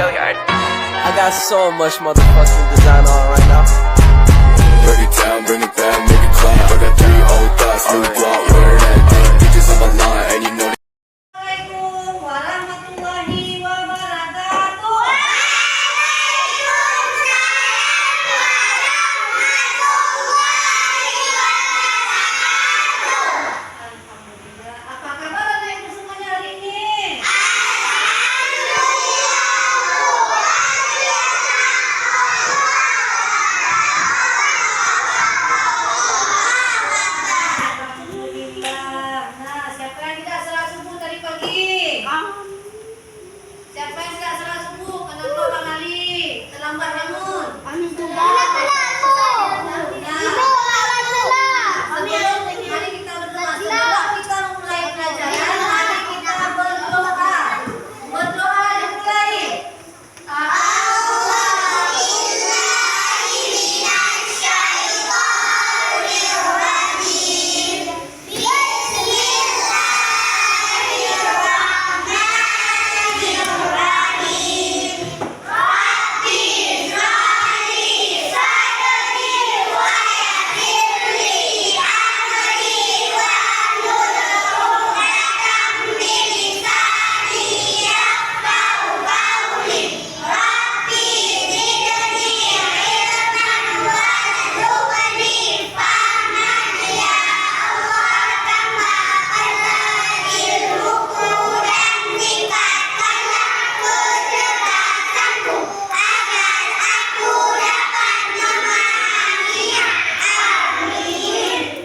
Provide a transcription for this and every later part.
I got so much motherfucking design on right now. Break it down, bring it back, make it clap. I got 3 old thoughts, new guap, wear that thing. Bitches on my line, and you know. Assalamualaikum warahmatullahi wabarakatuh. Alhamdulillah. Apa kabar anak ibu semuanya hari ini? Alhamdulillah. Nah, siapa yang tidak salat subuh tadi pagi? Siapa yang tidak salat subuh? Kenapa Bang Ali? Terlambat bangun. Mari kita berdoa. Sebelum kita memulai pelajaran, mari kita berdoa. Berdoa dimulai.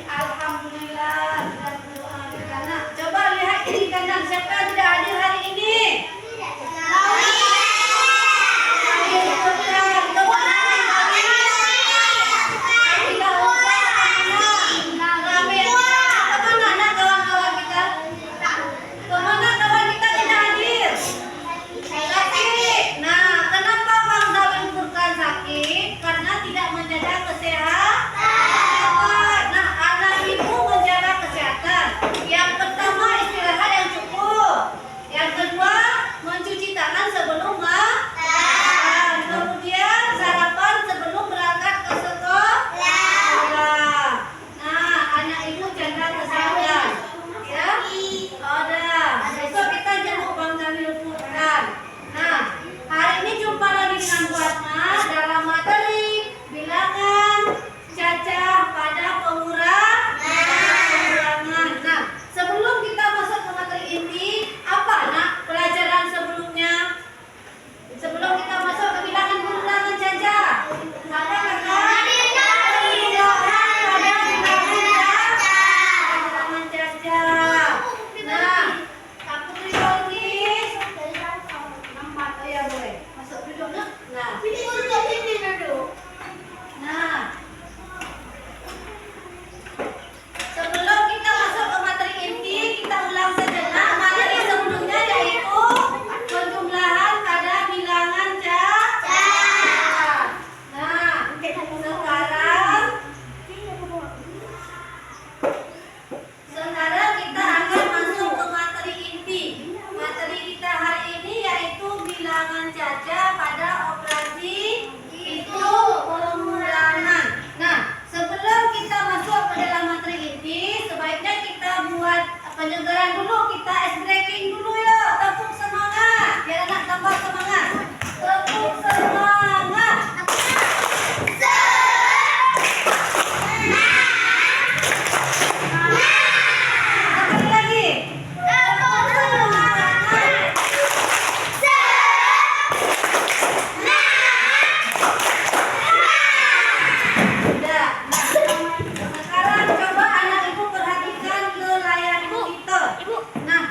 Alhamdulillah sudah berdoa kita. Nah, coba lihat kiri kanan siapa yang tidak hadir hari ini? Nah, kenapa Bang Zawin Furkan sakit? Karena tidak menjaga kesehatan. Nah, anak ibu menjaga kesehatan. Yang pertama istirahat yang cukup. Yang kedua mencuci tangan sebelum makan. Kemudian sarapan sebelum berangkat ke sekolah. Nah, anak ibu jaga kesehatan. Ya, ada. Besok kita jemput Bang Zawin Furkan. Nah, hari ini jumpa lagi dengan Bu Asma dalam materi bilangan cacah pada pengurangan. Nah, sebelum kita masuk ke materi inti, apa nak pelajaran sebelumnya? Sebelum kita masuk ke bilangan pengurangan cacah, ada bilangan cacah. Nah, aku tulis. Ya boleh. Masuk duduk nak. Nah, sebelum kita masuk ke materi inti, kita ulang sejenak materi sebelumnya yaitu penjumlahan pada bilangan cacah. Nah, sekarang kita akan masuk ke materi inti. Materi kita hari ini yaitu bilangan cacah pada operasi hitung pengurangan. Nah, sebelum kita masuk ke dalam materi inti, sebaiknya kita buat penyegaran dulu, kita ice breaking dulu ya. Tepuk semangat, biar anak tambah semangat. Tepuk semangat. Sekali lagi. Tepuk semangat. Udah. Nah, sekarang coba anak ibu perhatikan ke layar monitor. Nah,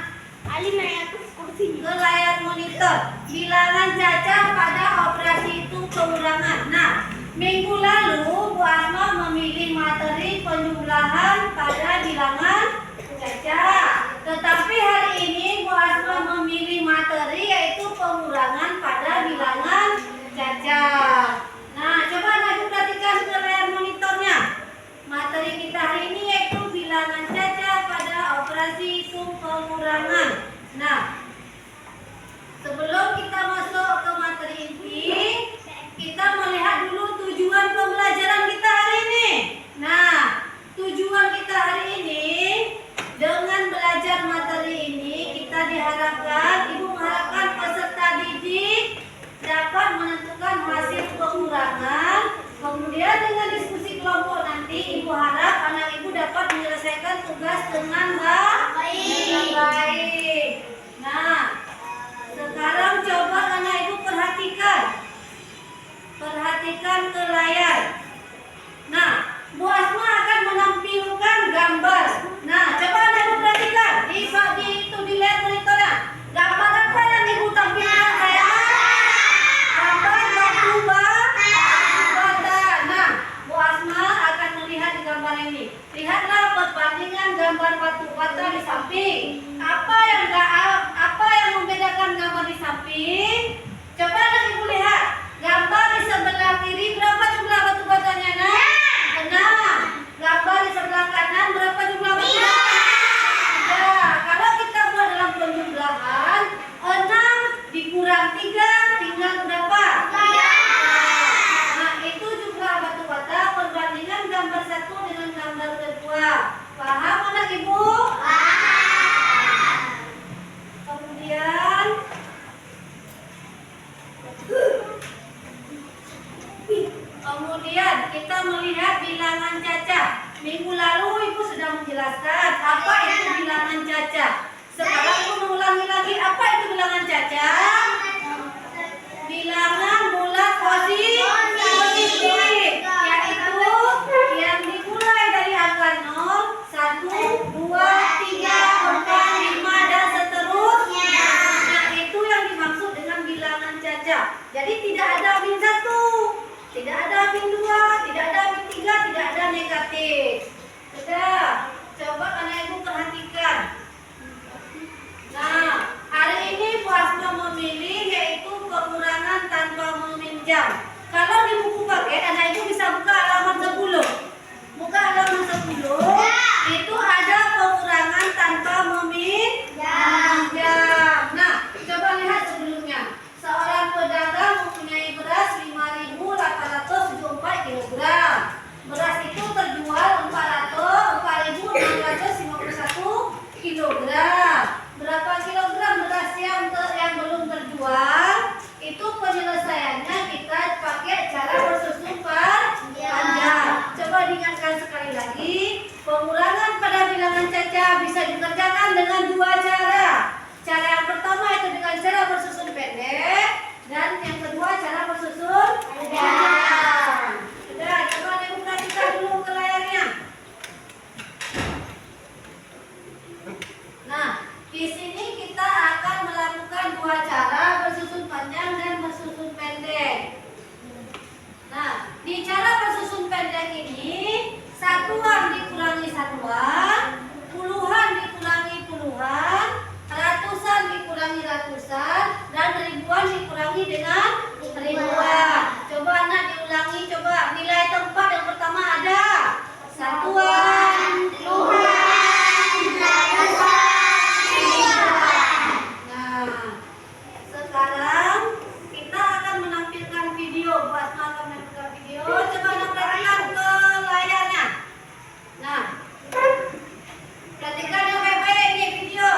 ke layar monitor. Bilangan cacah pada operasi hitung pengurangan. Nah, minggu lalu Bu Asma memilih materi penjumlahan pada bilangan cacah. Tetapi hari ini Bu Asma memilih materi yaitu pengurangan pada bilangan cacah. Nah, coba anak ibu perhatikan ke layar monitornya. Materi kita hari ini yaitu bilangan cacah pada operasi hitung pengurangan. Nah, sebelum kita masuk ke materi Ibu mengharapkan peserta didik dapat menentukan hasil pengurangan. Kemudian dengan diskusi kelompok nanti, Ibu harap anak Ibu dapat menyelesaikan tugas dengan baik. Nah, sekarang coba anak Ibu perhatikan ke layar. Nah, Bu Asma akan menampilkan gambar. Nah, coba anak Ibu perhatikan. Dilihat monitornya. Gambar apa yang Ibu tampilkan saya? Gambar batu bata. Nah, Bu Asma akan melihat di gambar ini. Lihatlah perbandingan gambar batu bata di samping. Apa yang membedakan gambar di samping? Coba anak Ibu lihat. Gambar di sebelah kiri berapa jumlah batu batanya? Nah, gambar di sebelah kanan berapa jumlah batu bata? Kalau kita buat dalam penjumlahan 6 dikurang 3 tinggal berapa? Nah, itu jumlah batu bata perbandingan gambar satu dengan gambar kedua. Paham anak Ibu? Kemudian kita melihat bilangan cacat. Minggu lalu Ibu sudah menjelaskan apa itu bilangan cacat. Sekarang Ibu mengulangi lagi apa itu bilangan cacat. Bilangan bulat positif, yaitu yang dimulai dari angka 0, 1, 2, 3, 4, 5 dan seterusnya. Nah, itu yang dimaksud dengan bilangan cacat. Jadi tidak ada min 1, tidak ada min 2, tidak ada min 3, tidak ada negatif. Sudah, coba anak Ibu perhatikan. Nah, hari ini Bu Asma memilih yaitu pengurangan tanpa meminjam. Kalau di buku paket, anak Ibu bisa buka halaman 10. Buka halaman 10, itu ada pengurangan tanpa meminjam. Nah, coba lihat sebelumnya. Seorang pedagang mempunyai beras 5.874 kg. Beras itu terjual 4.651 kg. Berapa kilogram beras yang belum terjual? Itu penyelesaiannya kita pakai cara bersusun panjang. Coba diingatkan sekali lagi, pengurangan pada bilangan cacat bisa dikerjakan dengan dua cara. Cara yang pertama itu dengan cara bersusun pendek, dan yang kedua cara bersusun panjang. Sudah, coba Ibu perhatikan dulu ke layarnya. Nah, di sini kita akan melakukan dua cara, bersusun panjang dan bersusun pendek. Nah, di cara bersusun pendek ini, satuan dikurangi satuan, puluhan dikurangi puluhan, ratusan dikurangi ratusan, dan ribuan dikurangi dengan ribuan. Coba anak diulangi, coba nilai tempat yang pertama ada satuan, puluhan, ratusan. Nah, sekarang kita akan menampilkan video. Bu Asma akan menampilkan video. Coba anak perhatikan ke layarnya. Nah, perhatikan yang baik-baik ini video.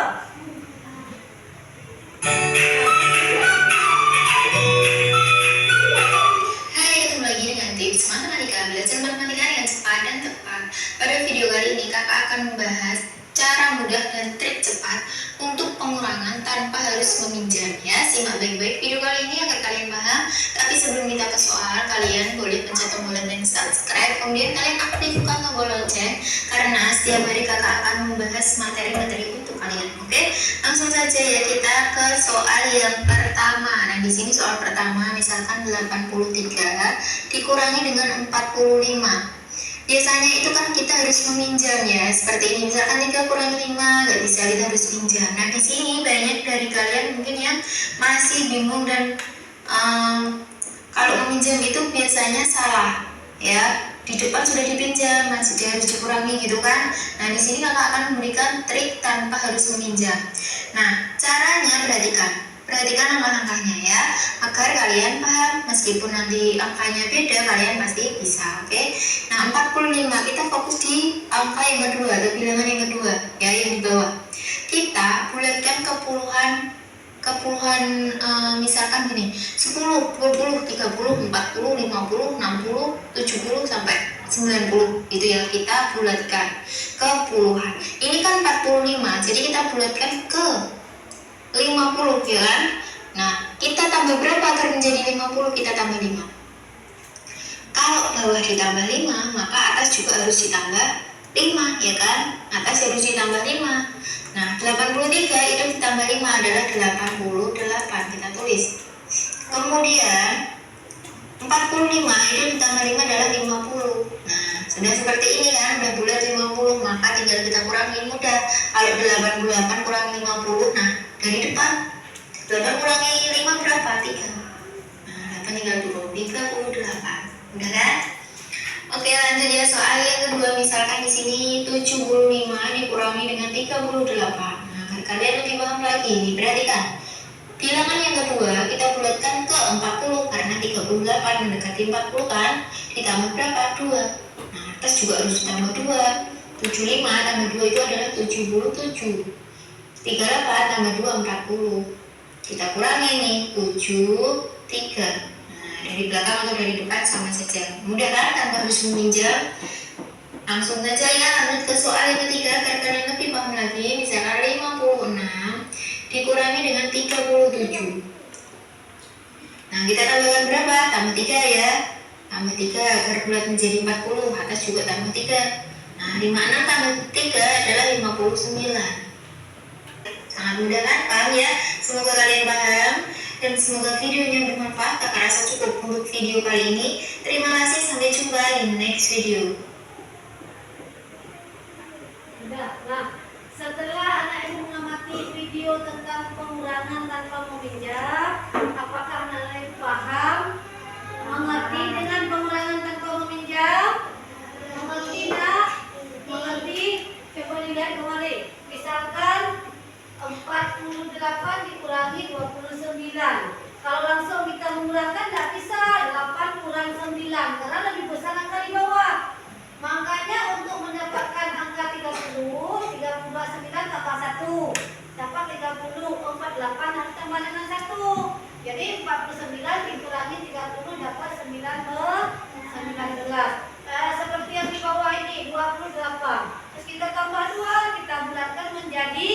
Hai, ketemu lagi dengan tips matematika belajar matematika yang cepat dan tepat. Pada video kali ini kakak akan membahas cara mudah dan trik cepat untuk pengurangan tanpa harus meminjam ya. Simak baik-baik video kali ini agar kalian paham. Tapi sebelum kita ke soal, kalian boleh pencet tombol dan subscribe. Kemudian kalian aktifkan tombol lonceng karena setiap hari kakak akan membahas materi-materi untuk kalian. Oke, langsung saja ya kita ke soal yang pertama. Nah, di sini soal pertama misalkan 83 dikurangi dengan 45. Biasanya itu kan kita harus meminjam ya, seperti ini misalkan 3 kurangi 5, nggak bisa, kita harus pinjam. Nah, di sini banyak dari kalian mungkin yang masih bingung dan kalau meminjam itu biasanya salah ya, di depan sudah dipinjam masih harus dikurangi gitu kan. Nah, di sini kakak akan memberikan trik tanpa harus meminjam. Nah, caranya perhatikan. Perhatikan langkah-langkahnya ya, agar kalian paham. Meskipun nanti angkanya beda, kalian pasti bisa, oke? Nah, 45 kita fokus di angka yang kedua atau bilangan yang kedua, ya, yang di bawah. Kita bulatkan ke puluhan, misalkan gini, 10, 20, 30, 40, 50, 60, 70, sampai 90. Itu yang kita bulatkan ke puluhan. Ini kan 45, jadi kita bulatkan ke 50, ya kan? Nah, kita tambah berapa agar menjadi 50? Kita tambah 5. Kalau bawah ditambah 5, maka atas juga harus ditambah 5, ya kan? Atas harus ditambah 5. Nah, 83 itu ditambah 5 adalah 88. Kita tulis. Kemudian 45 itu ditambah 5 adalah 50. Nah, sudah seperti ini kan, udah bulat 50, maka tinggal kita kurangi, mudah. Kalau 88 kurangi 50, nah dari depan 8 kurangi 5 berapa? 3. Nah, 8 tinggal turun 38. Udah kan? Oke, lanjut ya, soal yang kedua. Misalkan di sini 75 dikurangi dengan 38. Nah, agar kalian lebih paham lagi, nih perhatikan. Bilangan yang kedua kita bulatkan ke 40 karena 38 mendekati 40 kan, ditambah berapa? 2. Nah, atas juga harus ditambah 2. 75 tambah 2 itu adalah 77. 38 tambah 2 40. Kita kurangi nih 73. Nah, dari belakang atau dari depan sama saja. Mudah kan, tanpa harus meminjam. Langsung saja ya, lanjut ke soal yang ketiga agar kalian lebih paham lagi. Misalkan 56 dikurangi dengan 37. Nah, kita tambahkan berapa? Tambah 3 ya. Tambah 3 agar bulat menjadi 40. Atas juga tambah 3. Nah, 56 tambah 3 adalah 59. Sangat mudah kan? Paham ya? Semoga kalian paham dan semoga videonya bermanfaat. Kakak rasa cukup untuk video kali ini. Terima kasih, sampai jumpa di next video. Nah, setelah anak ibu mengamati video tentang pengurangan tanpa meminjam, apakah anak ibu paham? Mengerti dengan pengurangan tanpa meminjam? Mengerti nak? Mengerti? Coba dilihat kembali. Misalkan 48 dikurangi 29. Kalau langsung kita mengurangkan tidak bisa. 8 kurang 9 karena lebih besar angka di bawah. Makanya untuk mendapatkan angka 30, 39 tambah 1 dapat 30. 48 harus tambah dengan 1. Jadi 49 dikurangi 30 dapat 19. Seperti yang di bawah ini 28. Terus kita tambah 2, kita bulatkan menjadi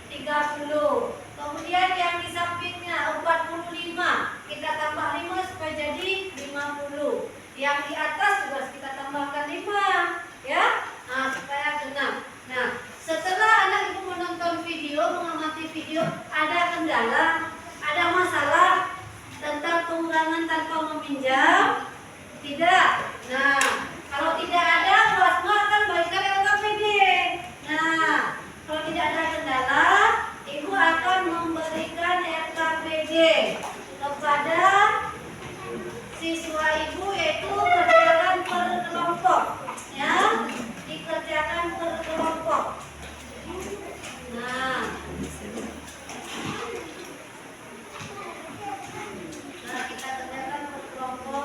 30. Kemudian yang di sampingnya 45, kita tambah 5 supaya jadi 50. Yang di atas juga kita tambahkan 5, ya. Nah, supaya genap. Nah, setelah anak ibu menonton video, mengamati video, ada kendala, ada masalah tentang pengurangan tanpa meminjam? Tidak. Nah, kalau tidak ada, Wasma akan bagikan LKPD. Nah, kalau tidak ada kendala, ibu akan memberikan LKPD kepada siswa ibu, yaitu kerjakan per kelompok, ya, dikerjakan per kelompok. Nah, kita kerjakan per kelompok.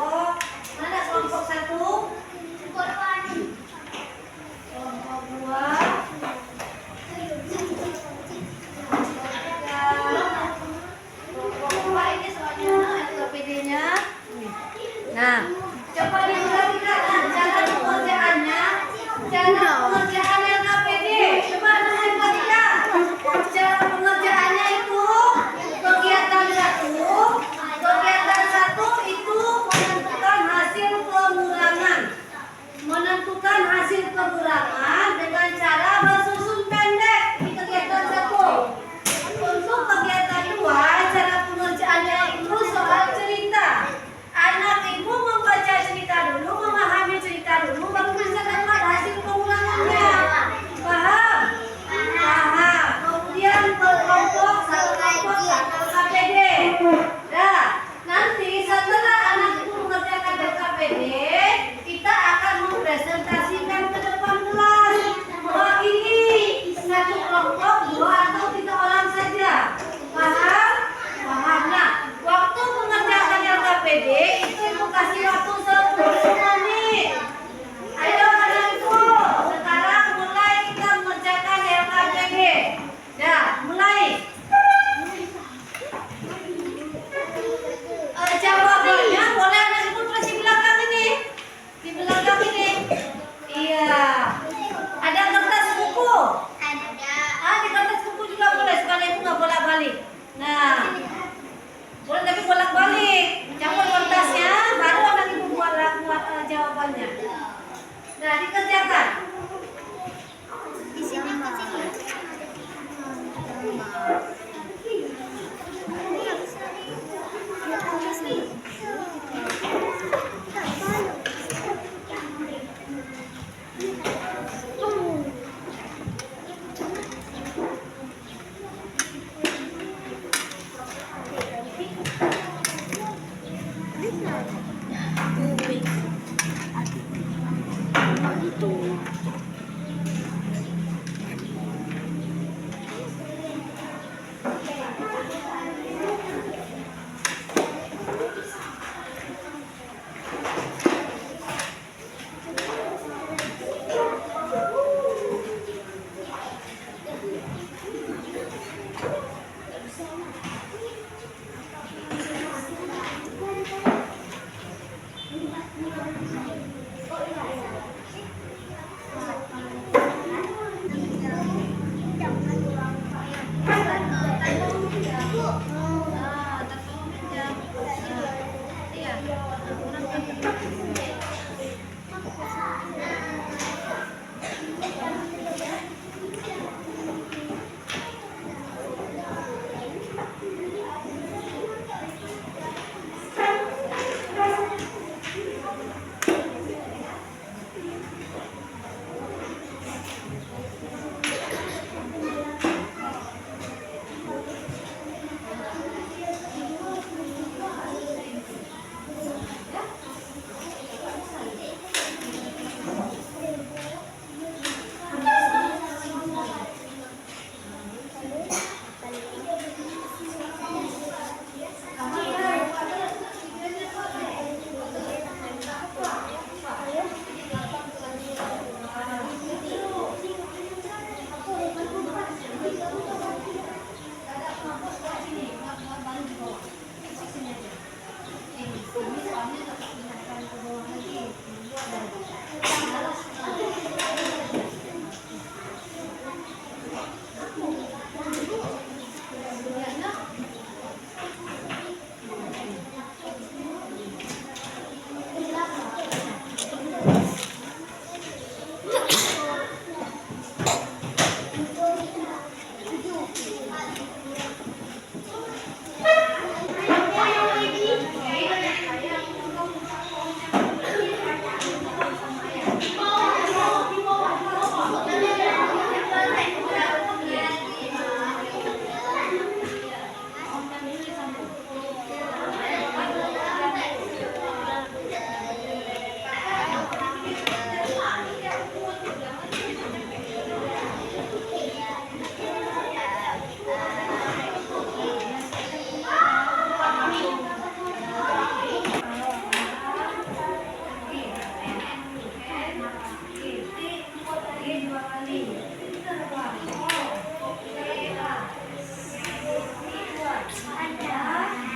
Ada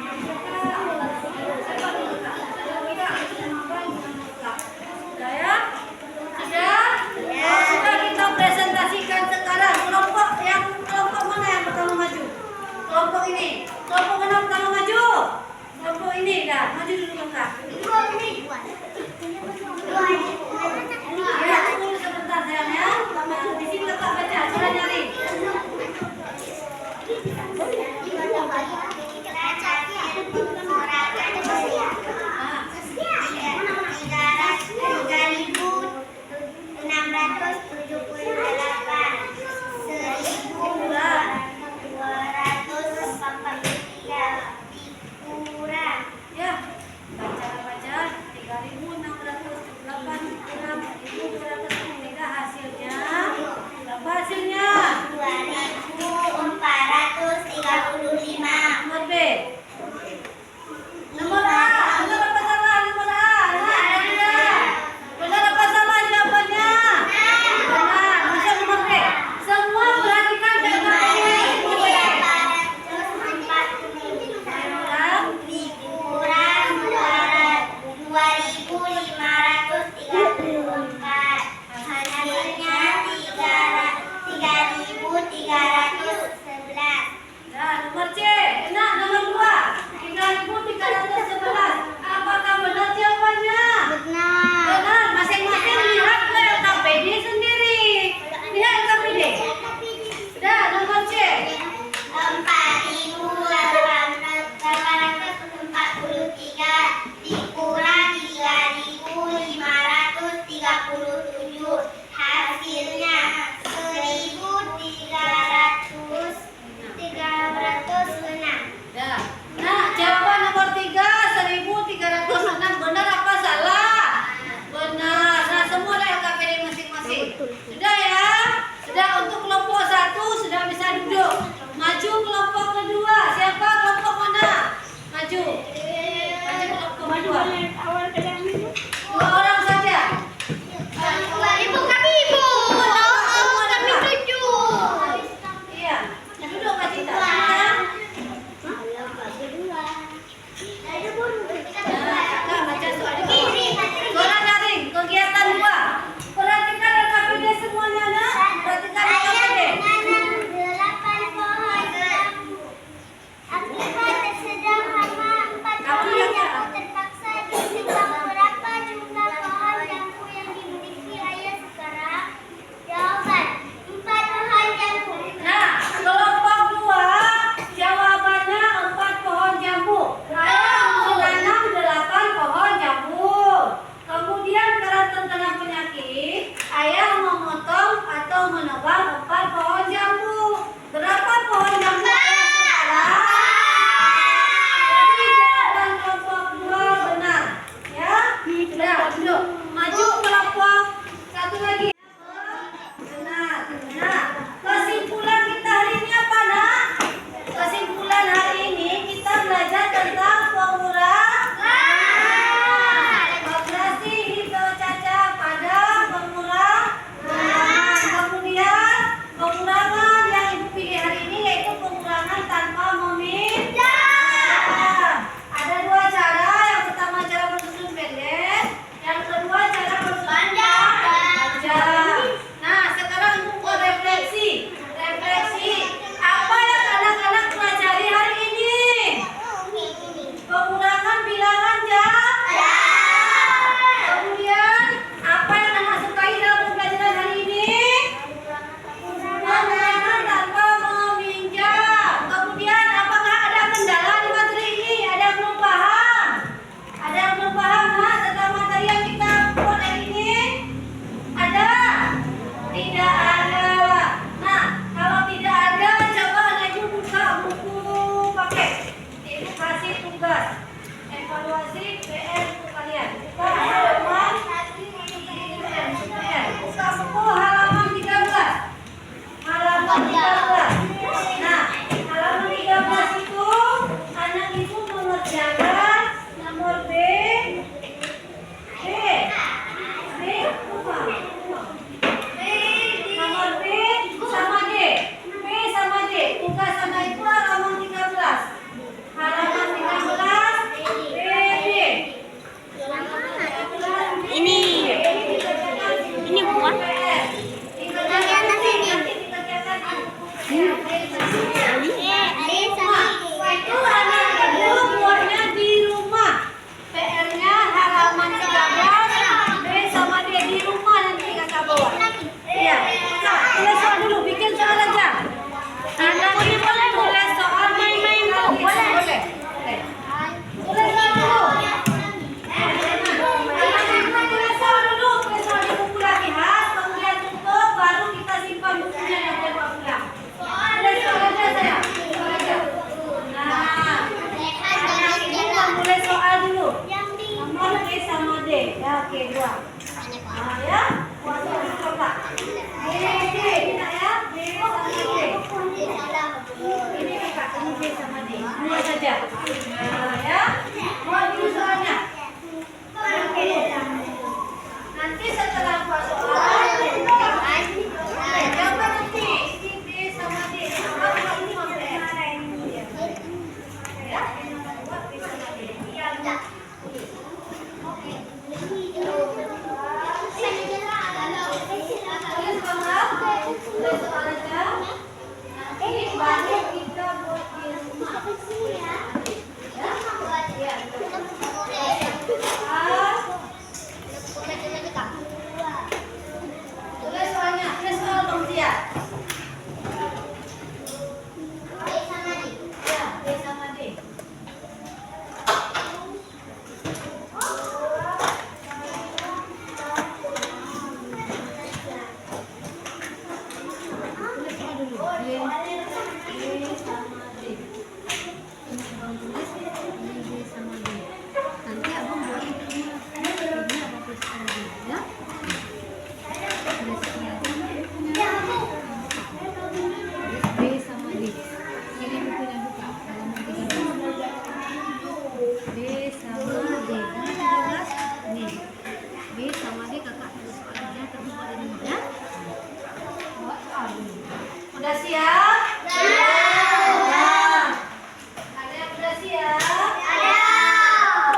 ya? Ada.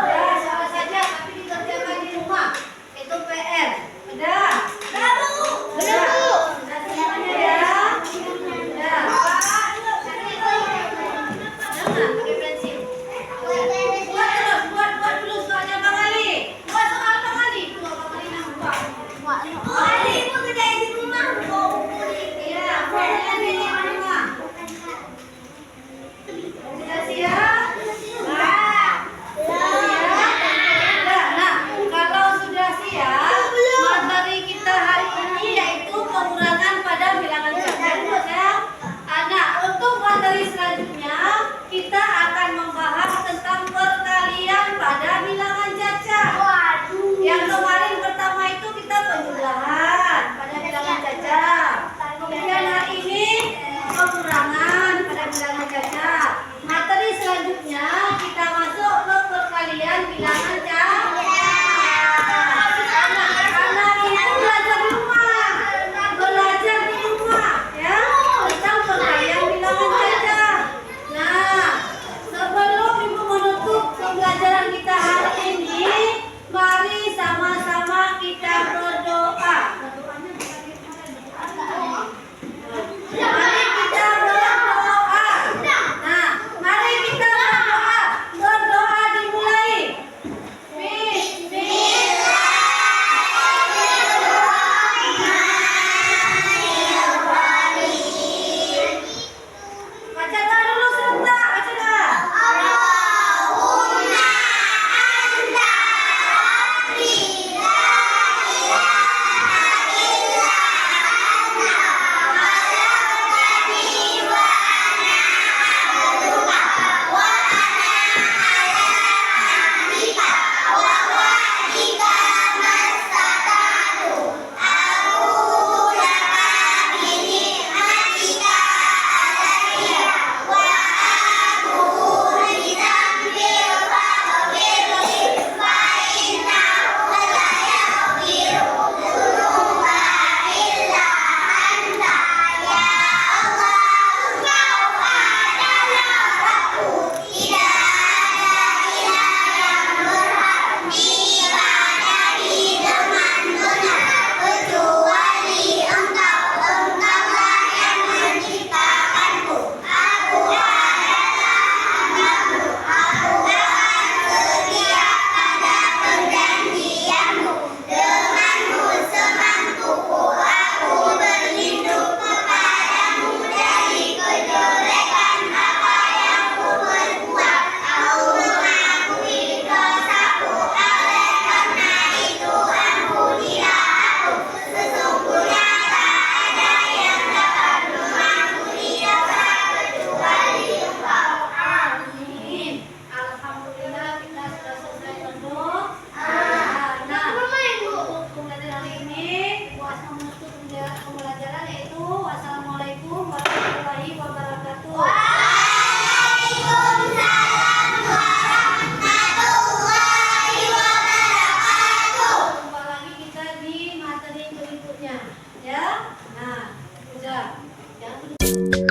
Ya, salah saja tapi dikerjakan di rumah. Itu PR. Ada? Ada, Bu. Ada, Bu. Sudah semuanya ya? Ada. Jangan pakai pensil. Buat dulu soalnya Bang Ali. Buat soal Bang Ali. Tuh, Bang Ali nampak. Bang Ali itu kerjain di rumah. Iya, buatnya di rumah. Sudah siap? Nah, kalau sudah siap, materi kita hari ini yaitu pengurangan pada bilangan caca. Nah, untuk materi selanjutnya kita akan membahas tentang perkalian pada bilangan caca. Yang kemarin pertama itu kita penjumlahan pada bilangan caca. Kemudian hari ini pengurangan pada bilangan caca. Materi selanjutnya kita masuk ke perkalian bilangan caca. Anak itu belajar di rumah, ya tentang perkalian bilangan caca. Nah, sebelum ibu menutup pembelajaran kita hari ini, mari sama-sama kita berdoa. Mari kita berdoa. Nah, mari kita berdoa. Berdoa dimulai. Bacakan dulu sebentar, bacakan. Amin. Alhamdulillah kita sudah selesai berdoa. Nah, untuk pembelajaran hari ini, buat menutup pembelajaran yaitu wassalamualaikum warahmatullahi wabarakatuh. Jumpa lagi kita di materi berikutnya, ya. Nah, udah. Jangan